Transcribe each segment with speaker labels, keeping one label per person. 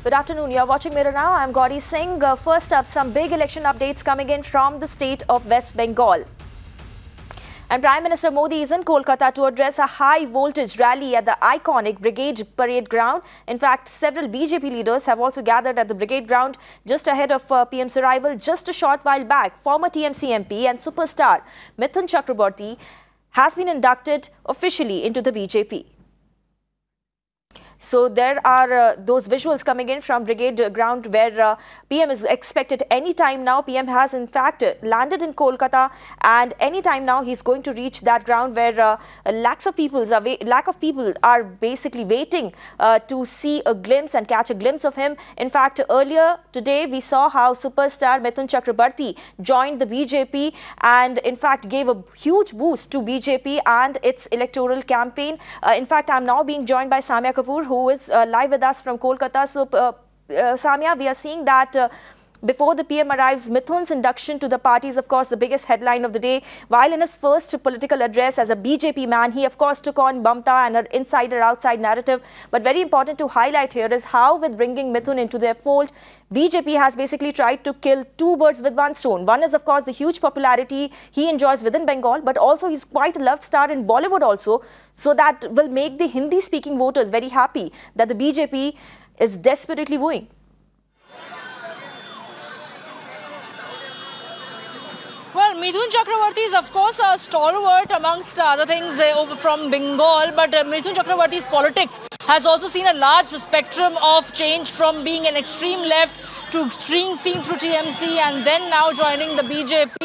Speaker 1: Good afternoon. You're watching Mirror Now. I'm Gauri Singh. First up, some big election updates coming in from the state of West Bengal. And Prime Minister Modi is in Kolkata to address a high-voltage rally at the iconic Brigade Parade Ground. In fact, several BJP leaders have also gathered at the Brigade Ground just ahead of PM's arrival. Just a short while back, former TMC MP and superstar Mithun Chakraborty has been inducted officially into the BJP. So there are those visuals coming in from Brigade Ground where PM is expected any time now. PM has in fact landed in Kolkata, and any time now he's going to reach that ground where lack of people are basically waiting to see a glimpse and catch a glimpse of him. In fact, earlier today we saw how superstar Mithun Chakraborty joined the BJP and in fact gave a huge boost to BJP and its electoral campaign. In fact, I'm now being joined by Samia Kapoor, who is live with us from Kolkata. So, Samia, we are seeing that before the PM arrives, Mithun's induction to the party is, of course, the biggest headline of the day. While in his first political address as a BJP man, he, of course, took on Mamta and her insider-outside narrative. But very important to highlight here is how, with bringing Mithun into their fold, BJP has basically tried to kill two birds with one stone. One is, of course, the huge popularity he enjoys within Bengal, but also he's quite a loved star in Bollywood also. So that will make the Hindi-speaking voters very happy that the BJP is desperately wooing.
Speaker 2: Well, Mithun Chakraborty is, of course, a stalwart amongst other things from Bengal, but Mithun Chakraborty's politics has also seen a large spectrum of change from being an extreme left to seen through TMC and then now joining the BJP.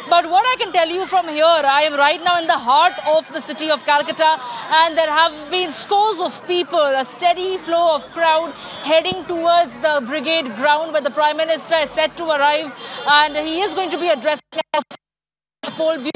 Speaker 2: But what I can tell you from here, I am right now in the heart of the city of Calcutta, and there have been scores of people, a steady flow of crowd heading towards the Brigade Ground where the Prime Minister is set to arrive, and he is going to be addressing the poll view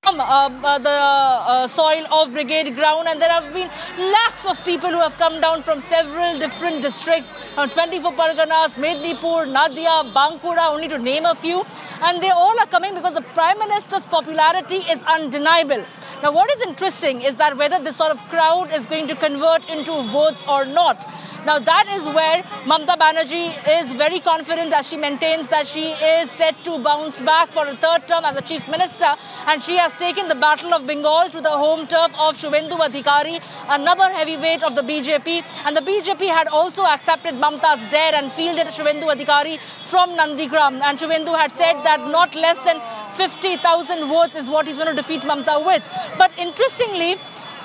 Speaker 2: from the soil of Brigade Ground, and there have been lakhs of people who have come down from several different districts, from 24 Parganas, Mednipur, Nadia, Bankura, only to name a few, and they all are coming because the Prime Minister's popularity is undeniable. Now, what is interesting is that whether this sort of crowd is going to convert into votes or not. Now, that is where Mamata Banerjee is very confident, as she maintains that she is set to bounce back for a third term as the Chief Minister, and she has taken the Battle of Bengal to the home turf of Suvendu Adhikari, another heavyweight of the BJP, and the BJP had also accepted Mamata's dare and fielded Suvendu Adhikari from Nandigram, and Suvendu had said that not less than 50,000 votes is what he's going to defeat Mamata with. But interestingly,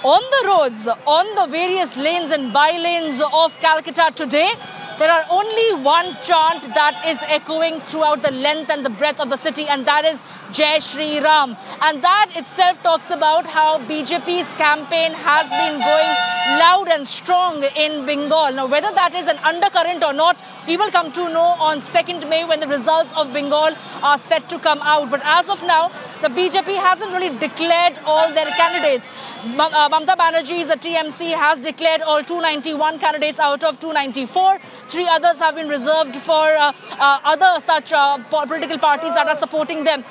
Speaker 2: on the roads, on the various lanes and by-lanes of Calcutta today, there are only one chant that is echoing throughout the length and the breadth of the city, and that is Jai Shri Ram. And that itself talks about how BJP's campaign has been going loud and strong in Bengal. Now, whether that is an undercurrent or not, we will come to know on 2nd May when the results of Bengal are set to come out. But as of now, the BJP hasn't really declared all their candidates. Mamata Banerjee, the TMC, has declared all 291 candidates out of 294. 3 others have been reserved for other such political parties that are supporting them.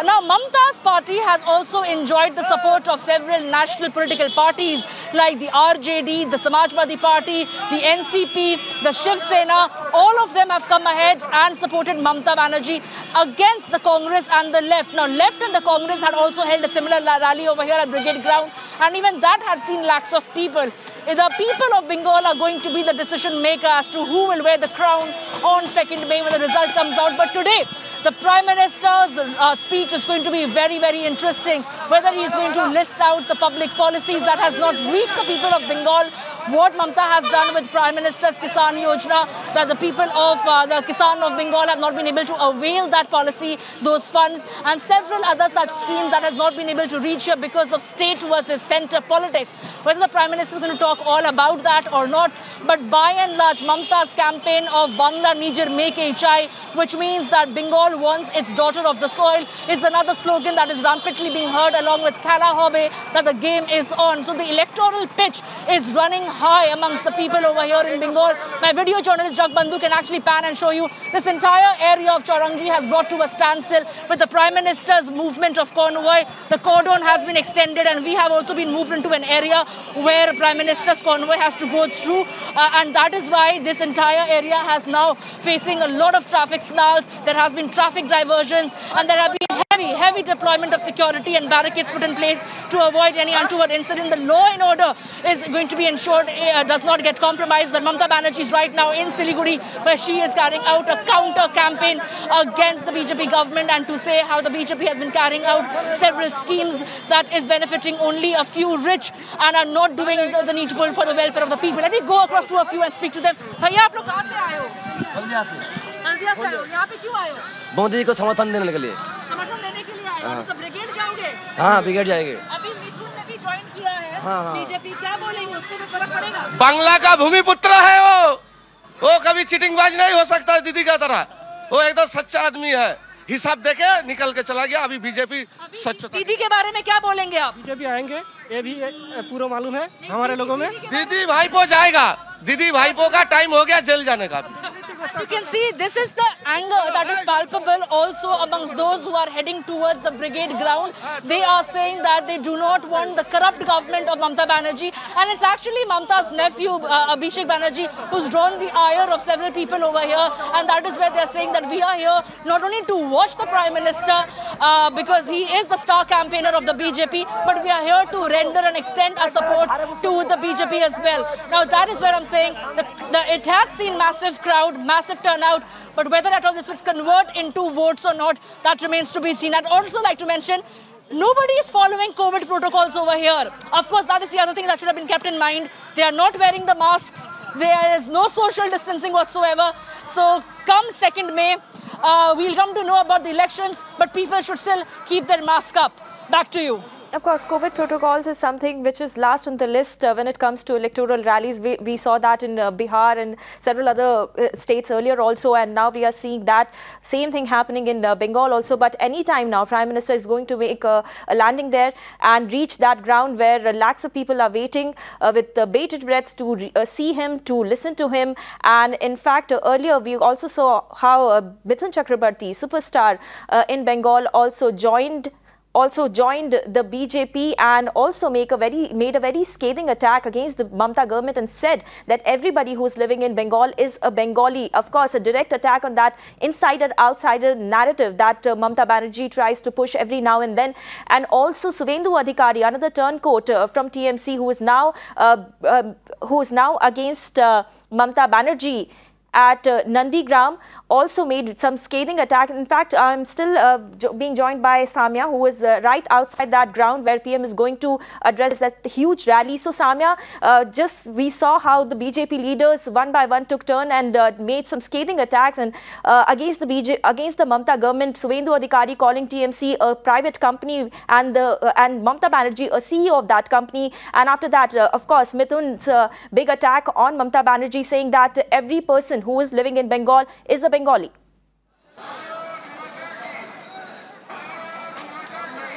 Speaker 2: Now, Mamata's party has also enjoyed the support of several national political parties like the RJD, the Samajwadi Party, the NCP, the Shiv Sena. All of them have come ahead and supported Mamata Banerjee against the Congress and the left. Now, left and the Congress had also held a similar rally over here at Brigade Ground, and even that had seen lakhs of people. The people of Bengal are going to be the decision maker as to who will wear the crown on 2nd May when the result comes out. But today, the Prime Minister's speech is going to be very, very interesting. Whether he is going to list out the public policies that has not reached the people of Bengal, what Mamata has done with Prime Minister's Kisan Yojana, that the people of the Kisan of Bengal have not been able to avail that policy, those funds, and several other such schemes that have not been able to reach here because of state versus centre politics. Whether the Prime Minister is going to talk all about that or not, but by and large, Mamata's campaign of Bangla Nijer Meke Chai, which means that Bengal wants its daughter of the soil, is another slogan that is rampantly being heard along with Kala Hobe, that the game is on. So the electoral pitch is running high amongst the people over here in Bengal. My video journalist Jagbandhu can actually pan and show you this entire area of Chaurangi has brought to a standstill with the Prime Minister's movement of convoy. The cordon has been extended and we have also been moved into an area where Prime Minister's convoy has to go through, and that is why this entire area has now facing a lot of traffic snarls. There has been traffic diversions and there have been heavy deployment of security and barricades put in place to avoid any untoward incident. The law and order is going to be ensured does not get compromised. But Mamata Banerjee is right now in Siliguri, where she is carrying out a counter campaign against the BJP government and to say how the BJP has been carrying out several schemes that is benefiting only a few rich and are not doing the needful for the welfare of the people. Let me go across to a few and speak to them. Bhaiya, aap log kahan se aaye ho?
Speaker 3: Haldia से
Speaker 2: आए हो? यहाँ पे क्यों आए हो?
Speaker 3: मोदी जी को समर्थन देने के लिए।
Speaker 2: समर्थन देने के लिए आए हो? तो ब्रिगेड जाओगे?
Speaker 3: हाँ, ब्रिगेड जाएंगे।
Speaker 2: अभी मिथुन ने भी ज्वाइन किया है।
Speaker 3: हाँ।
Speaker 2: बीजेपी क्या बोलेंगे? उससे भी फर्क पड़ेगा?
Speaker 4: बांग्ला का भूमिपुत्र है वो कभी चीटिंगबाज नहीं हो सकता है दीदी का तरह। वो एकदम सच्चा आदमी है। हिसाब देके निकल के चला गया। अभी बीजेपी सच।
Speaker 2: दीदी के बारे में क्या बोलेंगे आप?
Speaker 5: बीजेपी आएंगे, ये भी पूरा मालूम है हमारे लोगों में।
Speaker 4: दीदी भाईपो जाएगा। दीदी भाईपो का टाइम हो गया जेल जाने का।
Speaker 2: You can see this is the anger that is palpable also amongst those who are heading towards the brigade ground. They are saying that they do not want the corrupt government of Mamata Banerjee, and it's actually Mamata's nephew Abhishek Banerjee who's drawn the ire of several people over here, and that is where they're saying that we are here not only to watch the Prime Minister because he is the star campaigner of the BJP, but we are here to render and extend our support to the BJP as well. Now that is where I'm saying that it has seen massive crowd, massive turnout, but whether at all this would convert into votes or not, that remains to be seen. I'd also like to mention, nobody is following COVID protocols over here. Of course, that is the other thing that should have been kept in mind. They are not wearing the masks. There is no social distancing whatsoever. So come 2nd May, we'll come to know about the elections, but people should still keep their mask up. Back to you.
Speaker 1: Of course, COVID protocols is something which is last on the list when it comes to electoral rallies. We saw that in Bihar and several other states earlier also, and now we are seeing that same thing happening in Bengal also. But any time now, Prime Minister is going to make a landing there and reach that ground where lakhs of people are waiting with bated breath to see him, to listen to him. And in fact, earlier we also saw how Mithun Chakrabarti, superstar in Bengal, also joined the BJP and also made a very scathing attack against the Mamata government and said that everybody who is living in Bengal is a Bengali. Of course, a direct attack on that insider-outsider narrative that Mamata Banerjee tries to push every now and then. And also Suvendu Adhikari, another turncoat from TMC, who is now against Mamata Banerjee at Nandigram, also made some scathing attack. In fact, I'm still being joined by Samya, who is right outside that ground where PM is going to address that huge rally. So Samya, we saw how the BJP leaders one by one took turn and made some scathing attacks and against the Mamata government. Suvendu Adhikari calling TMC a private company and Mamata Banerjee a CEO of that company. And after that, of course, Mithun's big attack on Mamata Banerjee, saying that every person who is living in Bengal is a Bengali.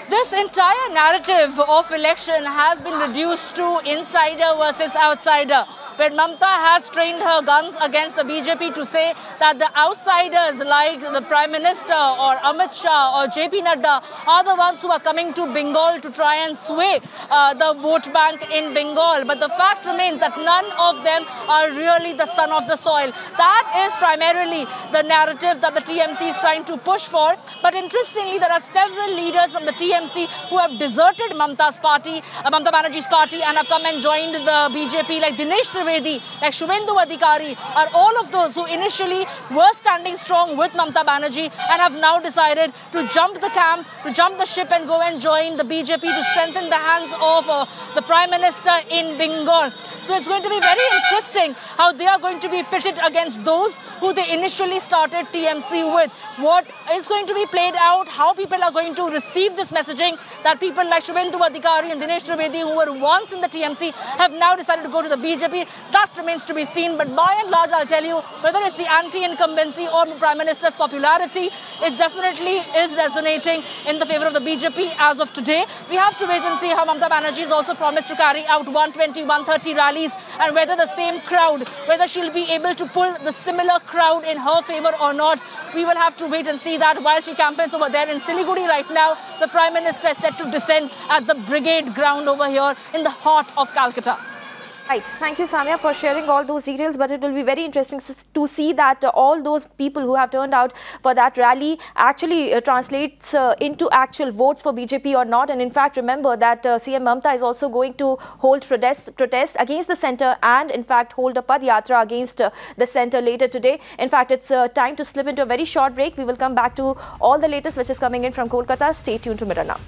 Speaker 2: This entire narrative of election has been reduced to insider versus outsider, where Mamata has trained her guns against the BJP to say that the outsiders like the Prime Minister or Amit Shah or JP Nadda are the ones who are coming to Bengal to try and sway the vote bank in Bengal. But the fact remains that none of them are really the son of the soil. That is primarily the narrative that the TMC is trying to push for. But interestingly, there are several leaders from the TMC who have deserted Mamata Banerjee's party and have come and joined the BJP, like Dinesh Trivedi, like Suvendu Adhikari, are all of those who initially were standing strong with Mamata Banerjee and have now decided to jump the camp, to jump the ship and go and join the BJP to strengthen the hands of the Prime Minister in Bengal. So it's going to be very interesting how they are going to be pitted against those who they initially started TMC with. What is going to be played out, how people are going to receive this messaging that people like Suvendu Adhikari and Dinesh Trivedi, who were once in the TMC, have now decided to go to the BJP. That remains to be seen. But by and large, I'll tell you, whether it's the anti-incumbency or Prime Minister's popularity, it definitely is resonating in the favor of the BJP as of today. We have to wait and see how Mamata Banerjee has also promised to carry out 120, 130 rallies, and whether the same crowd, whether she'll be able to pull the similar crowd in her favor or not. We will have to wait and see that. While she campaigns over there in Siliguri right now, the Prime Minister is set to descend at the Brigade ground over here in the heart of Calcutta.
Speaker 1: Right. Thank you, Samia, for sharing all those details. But it will be very interesting to see that all those people who have turned out for that rally actually translates into actual votes for BJP or not. And in fact, remember that CM Mamata is also going to hold protests against the centre and in fact hold a Padyatra against the centre later today. In fact, it's time to slip into a very short break. We will come back to all the latest which is coming in from Kolkata. Stay tuned to Mirror Now.